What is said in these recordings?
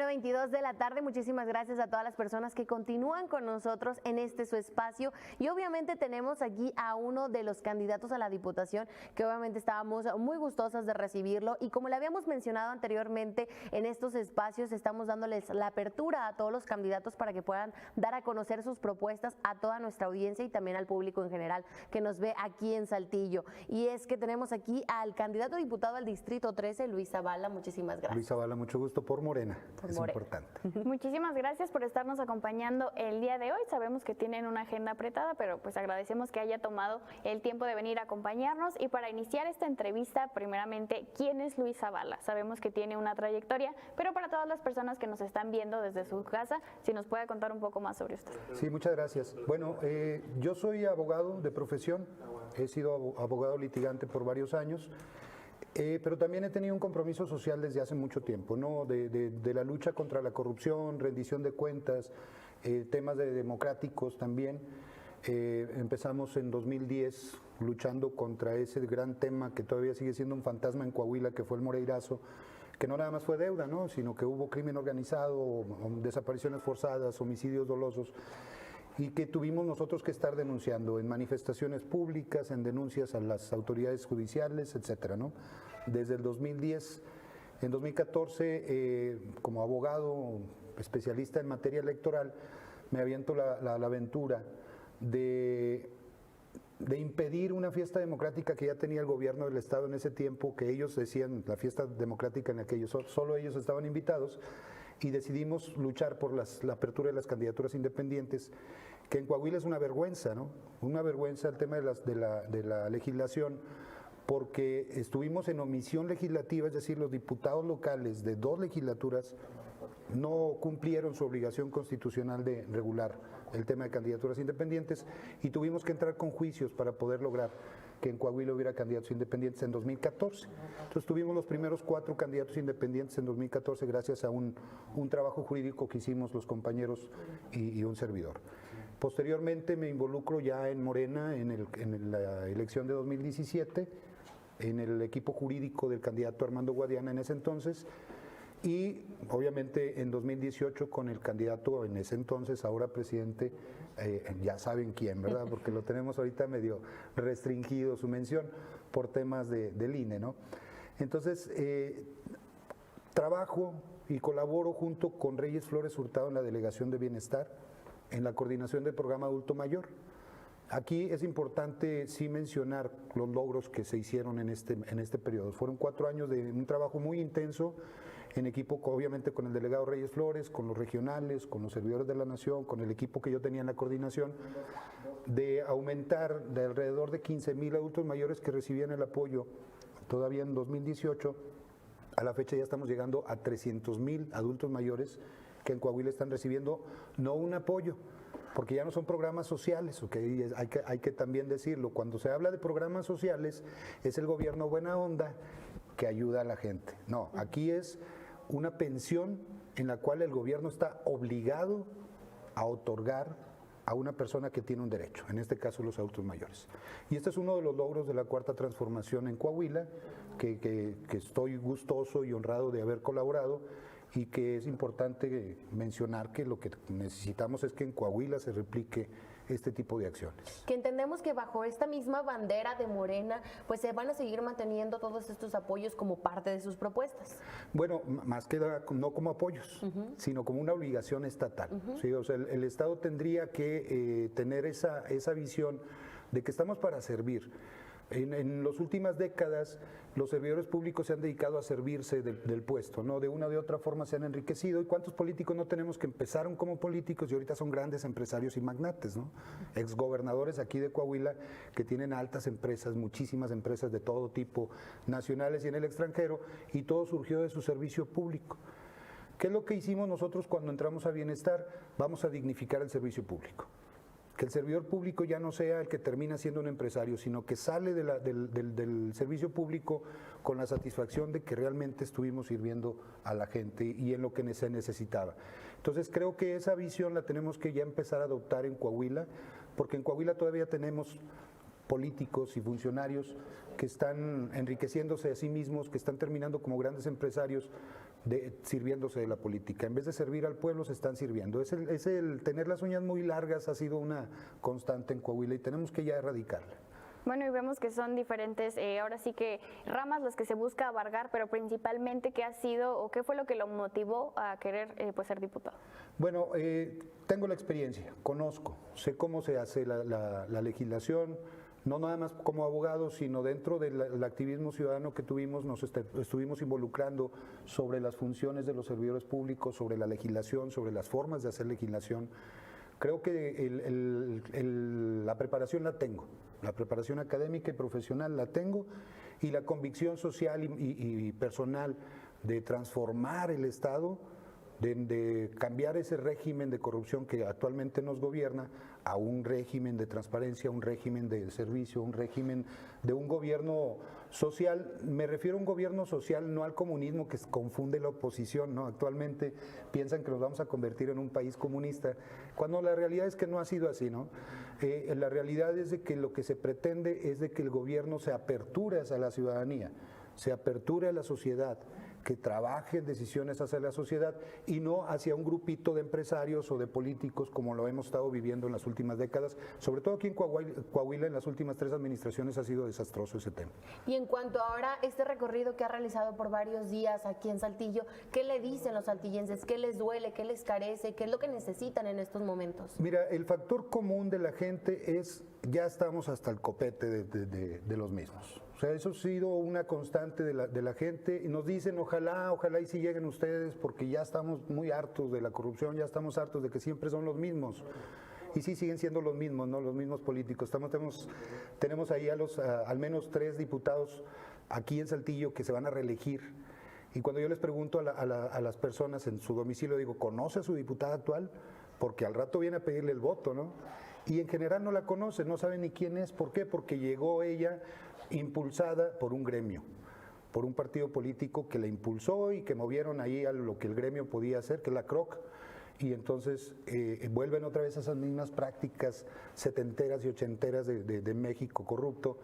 Bueno, 22 de la tarde, muchísimas gracias a todas las personas que continúan con nosotros en este su espacio y obviamente tenemos aquí a uno de los candidatos a la Diputación que obviamente estábamos muy gustosas de recibirlo y como le habíamos mencionado anteriormente en estos espacios estamos dándoles la apertura a todos los candidatos para que puedan dar a conocer sus propuestas a toda nuestra audiencia y también al público en general que nos ve aquí en Saltillo. Y es que tenemos aquí al candidato a diputado al Distrito 13, Luis Zavala, muchísimas gracias. Luis Zavala, mucho gusto por Morena. Es importante. Muchísimas gracias por estarnos acompañando el día de hoy. Sabemos que tienen una agenda apretada, pero pues agradecemos que haya tomado el tiempo de venir a acompañarnos. Y para iniciar esta entrevista, primeramente, ¿quién es Luis Zavala? Sabemos que tiene una trayectoria, pero para todas las personas que nos están viendo desde su casa, si nos puede contar un poco más sobre usted. Sí, muchas gracias. Bueno, yo soy abogado de profesión, he sido abogado litigante por varios años. Pero también he tenido un compromiso social desde hace mucho tiempo, ¿no? De la lucha contra la corrupción, rendición de cuentas, temas democráticos también. Empezamos en 2010 luchando contra ese gran tema que todavía sigue siendo un fantasma en Coahuila, que fue el Moreirazo, que no nada más fue deuda, ¿no? Sino que hubo crimen organizado, desapariciones forzadas, homicidios dolosos, y que tuvimos nosotros que estar denunciando en manifestaciones públicas, en denuncias a las autoridades judiciales, etcétera, ¿no? Desde el 2010, en 2014, como abogado especialista en materia electoral, me aviento la aventura de impedir una fiesta democrática que ya tenía el gobierno del estado en ese tiempo, que ellos decían la fiesta democrática en la que solo ellos estaban invitados, y decidimos luchar por la apertura de las candidaturas independientes, que en Coahuila es una vergüenza, ¿no? Una vergüenza el tema de la legislación, porque estuvimos en omisión legislativa, es decir, los diputados locales de 2 legislaturas no cumplieron su obligación constitucional de regular el tema de candidaturas independientes y tuvimos que entrar con juicios para poder lograr que en Coahuila hubiera candidatos independientes en 2014. Entonces tuvimos los primeros 4 candidatos independientes en 2014 gracias a un trabajo jurídico que hicimos los compañeros y un servidor. Posteriormente me involucro ya en Morena en la elección de 2017, en el equipo jurídico del candidato Armando Guadiana en ese entonces, y obviamente en 2018 con el candidato en ese entonces, ahora presidente, ya saben quién, ¿verdad? Porque lo tenemos ahorita medio restringido su mención por temas del INE, ¿no? Entonces, trabajo y colaboro junto con Reyes Flores Hurtado en la Delegación de Bienestar, en la coordinación del programa Adulto Mayor. Aquí es importante sí mencionar los logros que se hicieron en este periodo. Fueron 4 años de un trabajo muy intenso en equipo, obviamente con el delegado Reyes Flores, con los regionales, con los servidores de la Nación, con el equipo que yo tenía en la coordinación, de aumentar de alrededor de 15,000 adultos mayores que recibían el apoyo todavía en 2018. A la fecha ya estamos llegando a 300,000 adultos mayores que en Coahuila están recibiendo no un apoyo, porque ya no son programas sociales, ¿okay? Hay que también decirlo, cuando se habla de programas sociales es el gobierno buena onda que ayuda a la gente. No, aquí es una pensión en la cual el gobierno está obligado a otorgar a una persona que tiene un derecho, en este caso los adultos mayores. Y este es uno de los logros de la Cuarta Transformación en Coahuila, que estoy gustoso y honrado de haber colaborado, y que es importante mencionar que lo que necesitamos es que en Coahuila se replique este tipo de acciones. Que entendemos que bajo esta misma bandera de Morena, pues se van a seguir manteniendo todos estos apoyos como parte de sus propuestas. Bueno, más que no como apoyos, sino como una obligación estatal. ¿Sí? O sea, el Estado tendría que tener esa visión de que estamos para servir. En las últimas décadas los servidores públicos se han dedicado a servirse del puesto, ¿no? De una o de otra forma se han enriquecido. ¿Y cuántos políticos no tenemos que empezaron como políticos y ahorita son grandes empresarios y magnates, ¿no? Exgobernadores aquí de Coahuila que tienen altas empresas, muchísimas empresas de todo tipo, nacionales y en el extranjero, y todo surgió de su servicio público. ¿Qué es lo que hicimos nosotros cuando entramos a Bienestar? Vamos a dignificar el servicio público. Que el servidor público ya no sea el que termina siendo un empresario, sino que sale del servicio público con la satisfacción de que realmente estuvimos sirviendo a la gente y en lo que se necesitaba. Entonces creo que esa visión la tenemos que ya empezar a adoptar en Coahuila, porque en Coahuila todavía tenemos políticos y funcionarios que están enriqueciéndose a sí mismos, que están terminando como grandes empresarios sirviéndose de la política. En vez de servir al pueblo, se están sirviendo. Tener las uñas muy largas ha sido una constante en Coahuila y tenemos que ya erradicarla. Bueno, y vemos que son diferentes, ahora sí que ramas las que se busca abarcar, pero principalmente qué ha sido o qué fue lo que lo motivó a querer pues ser diputado. Bueno, tengo la experiencia, conozco, sé cómo se hace la legislación, no nada más como abogado, sino dentro del activismo ciudadano que tuvimos, nos estuvimos involucrando sobre las funciones de los servidores públicos, sobre la legislación, sobre las formas de hacer legislación. Creo que la preparación la tengo, la preparación académica y profesional la tengo, y la convicción social y personal de transformar el Estado, de cambiar ese régimen de corrupción que actualmente nos gobierna a un régimen de transparencia, un régimen de servicio, un régimen de un gobierno social. Me refiero a un gobierno social, no al comunismo que confunde la oposición, ¿no? Actualmente piensan que nos vamos a convertir en un país comunista, cuando la realidad es que no ha sido así, ¿no? La realidad es de que lo que se pretende es de que el gobierno se aperture hacia la ciudadanía, se aperture a la sociedad, que trabaje en decisiones hacia la sociedad y no hacia un grupito de empresarios o de políticos como lo hemos estado viviendo en las últimas décadas, sobre todo aquí en Coahuila en las últimas 3 administraciones ha sido desastroso ese tema. Y en cuanto ahora este recorrido que ha realizado por varios días aquí en Saltillo, ¿qué le dicen los saltillenses? ¿Qué les duele? ¿Qué les carece? ¿Qué es lo que necesitan en estos momentos? Mira, el factor común de la gente es ya estamos hasta el copete de los mismos. O sea, eso ha sido una constante de la gente y nos dicen ojalá y si lleguen ustedes porque ya estamos muy hartos de la corrupción, ya estamos hartos de que siempre son los mismos. Y sí, siguen siendo los mismos, ¿no? Los mismos políticos. Tenemos ahí al menos 3 diputados aquí en Saltillo que se van a reelegir. Y cuando yo les pregunto a las personas en su domicilio, digo, ¿conoce a su diputada actual? Porque al rato viene a pedirle el voto, ¿no? Y en general no la conocen, no saben ni quién es. ¿Por qué? Porque llegó ella impulsada por un gremio, por un partido político que la impulsó y que movieron ahí a lo que el gremio podía hacer, que es la CROC. Y entonces vuelven otra vez a esas mismas prácticas setenteras y ochenteras de México corrupto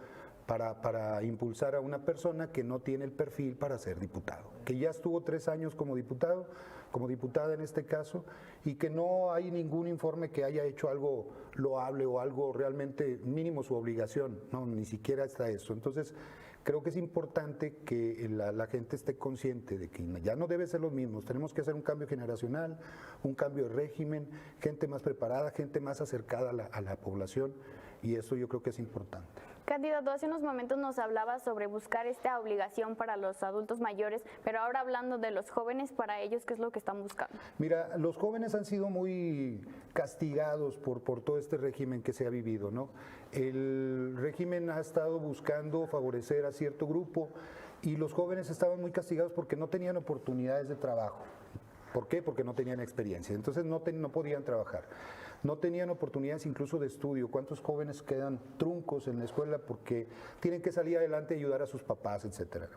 para impulsar a una persona que no tiene el perfil para ser diputado, que ya estuvo 3 años como diputado, como diputada en este caso, y que no hay ningún informe que haya hecho algo loable o algo realmente mínimo su obligación, no, ni siquiera está eso. Entonces, creo que es importante que la gente esté consciente de que ya no debe ser los mismos, tenemos que hacer un cambio generacional, un cambio de régimen, gente más preparada, gente más acercada a la población, y eso yo creo que es importante. Candidato, hace unos momentos nos hablaba sobre buscar esta obligación para los adultos mayores, pero ahora hablando de los jóvenes, para ellos, ¿qué es lo que están buscando? Mira, los jóvenes han sido muy castigados por todo este régimen que se ha vivido, ¿no? El régimen ha estado buscando favorecer a cierto grupo y los jóvenes estaban muy castigados porque no tenían oportunidades de trabajo. ¿Por qué? Porque no tenían experiencia, entonces no podían trabajar. No tenían oportunidades incluso de estudio. ¿Cuántos jóvenes quedan truncos en la escuela porque tienen que salir adelante y ayudar a sus papás, etcétera?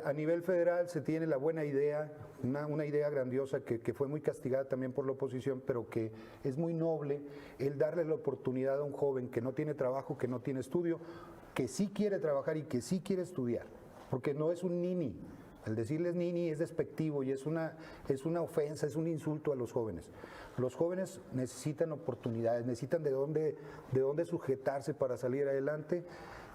A nivel federal se tiene la buena idea, una idea grandiosa que fue muy castigada también por la oposición, pero que es muy noble, el darle la oportunidad a un joven que no tiene trabajo, que no tiene estudio, que sí quiere trabajar y que sí quiere estudiar, porque no es un nini. El decirles nini es despectivo y es una ofensa, es un insulto a los jóvenes. Los jóvenes necesitan oportunidades, necesitan de dónde sujetarse para salir adelante.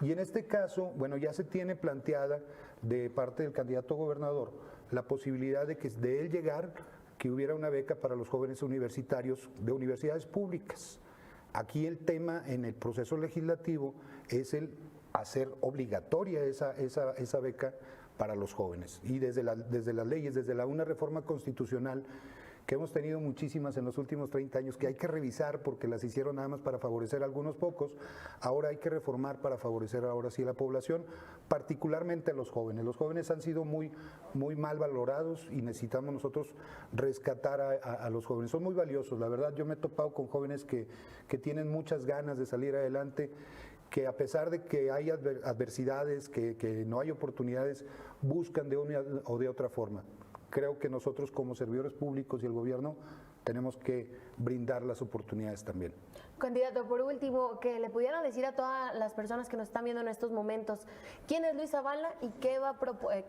Y en este caso, bueno, ya se tiene planteada de parte del candidato a gobernador la posibilidad de que de él llegar, que hubiera una beca para los jóvenes universitarios de universidades públicas. Aquí el tema en el proceso legislativo es el hacer obligatoria esa beca para los jóvenes. Y desde las leyes, desde una reforma constitucional que hemos tenido muchísimas en los últimos 30 años, que hay que revisar porque las hicieron nada más para favorecer a algunos pocos, ahora hay que reformar para favorecer ahora sí a la población, particularmente a los jóvenes. Los jóvenes han sido muy mal valorados y necesitamos nosotros rescatar a los jóvenes. Son muy valiosos, la verdad. Yo me he topado con jóvenes que tienen muchas ganas de salir adelante, que a pesar de que hay adversidades, que no hay oportunidades, buscan de una o de otra forma. Creo que nosotros como servidores públicos y el gobierno tenemos que brindar las oportunidades también. Candidato, por último, que le pudieran decir a todas las personas que nos están viendo en estos momentos, ¿quién es Luis Zavala y qué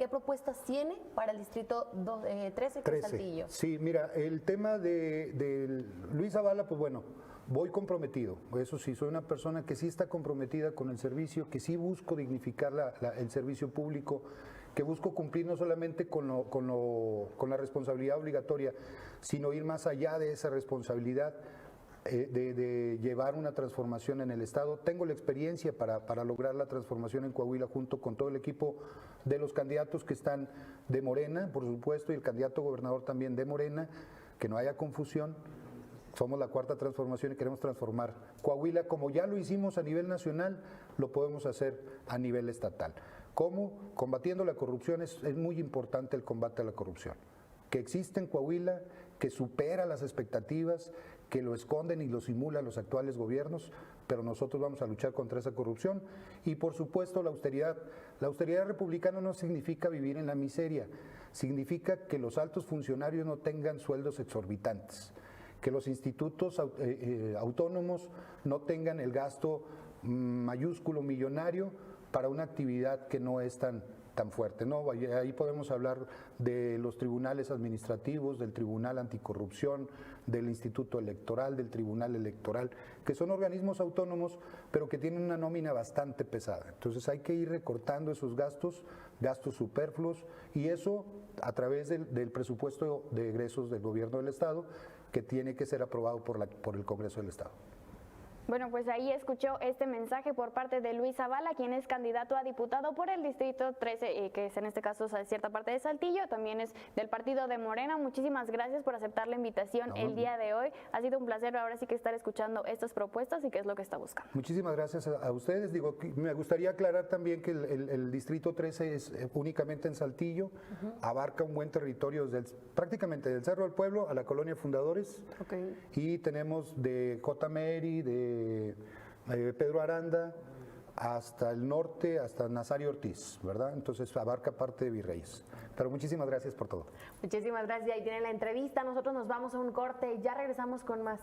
propuestas tiene para el distrito 13, que es Saltillo? Sí, mira, el tema de Luis Zavala, pues bueno, voy comprometido. Eso sí, soy una persona que sí está comprometida con el servicio, que sí busco dignificar el servicio público, que busco cumplir no solamente con la responsabilidad obligatoria, sino ir más allá de esa responsabilidad. De llevar una transformación en el Estado. Tengo la experiencia para lograr la transformación en Coahuila junto con todo el equipo de los candidatos que están de Morena, por supuesto, y el candidato gobernador también de Morena, que no haya confusión. Somos la cuarta transformación y queremos transformar Coahuila, como ya lo hicimos a nivel nacional, lo podemos hacer a nivel estatal. ¿Cómo? Combatiendo la corrupción. Es muy importante el combate a la corrupción, que existe en Coahuila, que supera las expectativas, que lo esconden y lo simulan los actuales gobiernos, pero nosotros vamos a luchar contra esa corrupción. Y por supuesto la austeridad. La austeridad republicana no significa vivir en la miseria, significa que los altos funcionarios no tengan sueldos exorbitantes, que los institutos autónomos no tengan el gasto mayúsculo millonario para una actividad que no es tan fuerte, ¿no? Ahí podemos hablar de los tribunales administrativos, del Tribunal Anticorrupción, del Instituto Electoral, del Tribunal Electoral, que son organismos autónomos, pero que tienen una nómina bastante pesada. Entonces hay que ir recortando esos gastos superfluos, y eso a través del presupuesto de egresos del gobierno del Estado, que tiene que ser aprobado por el Congreso del Estado. Bueno, pues ahí escuchó este mensaje por parte de Luis Zavala, quien es candidato a diputado por el Distrito 13, que es en este caso cierta parte de Saltillo, también es del partido de Morena. Muchísimas gracias por aceptar la invitación el día de hoy. Ha sido un placer ahora sí que estar escuchando estas propuestas y qué es lo que está buscando. Muchísimas gracias a ustedes. Digo, me gustaría aclarar también que el Distrito 13 es únicamente en Saltillo, abarca un buen territorio prácticamente del Cerro del Pueblo a la Colonia Fundadores, y tenemos de J. Mary, de Pedro Aranda hasta el norte, hasta Nazario Ortiz, ¿verdad? Entonces abarca parte de Virreyes. Pero muchísimas gracias por todo. Muchísimas gracias. Ahí tienen la entrevista. Nosotros nos vamos a un corte y ya regresamos con más.